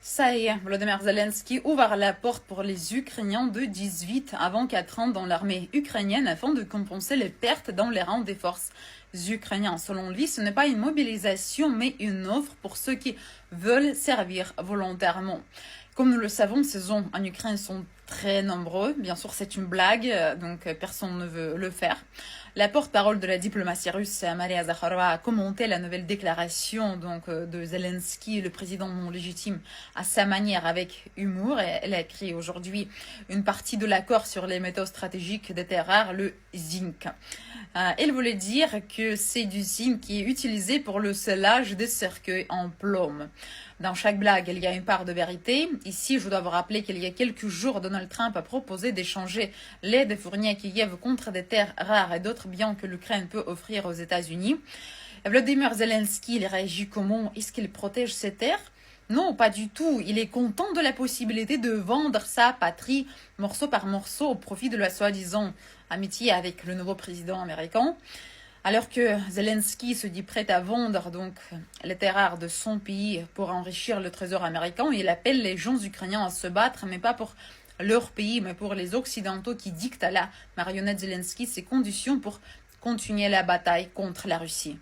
Ça y est, Volodymyr Zelensky ouvre la porte pour les Ukrainiens de 18 à 24 ans dans l'armée ukrainienne afin de compenser les pertes dans les rangs des forces ukrainiennes. Selon lui, ce n'est pas une mobilisation mais une offre pour ceux qui veulent servir volontairement. Comme nous le savons, ces hommes en Ukraine sont très nombreux. Bien sûr, c'est une blague, donc personne ne veut le faire. La porte-parole de la diplomatie russe, Maria Zakharova, a commenté la nouvelle déclaration de Zelensky, le président non légitime, à sa manière avec humour. Et elle a écrit aujourd'hui une partie de l'accord sur les métaux stratégiques des terres rares, le zinc. Elle voulait dire que c'est du zinc qui est utilisé pour le scellage des cercueils en plomb. Dans chaque blague, il y a une part de vérité. Ici, je dois vous rappeler qu'il y a quelques jours, Donald Trump a proposé d'échanger l'aide fournie à Kiev contre des terres rares et d'autres biens que l'Ukraine peut offrir aux États-Unis. Volodymyr Zelensky, il réagit comment? Est-ce qu'il protège ces terres? Non, pas du tout. Il est content de la possibilité de vendre sa patrie morceau par morceau au profit de la soi-disant amitié avec le nouveau président américain. Alors que Zelensky se dit prêt à vendre les terres rares de son pays pour enrichir le trésor américain, il appelle les gens ukrainiens à se battre, mais pas pour leur pays, mais pour les Occidentaux qui dictent à la marionnette Zelensky ses conditions pour continuer la bataille contre la Russie.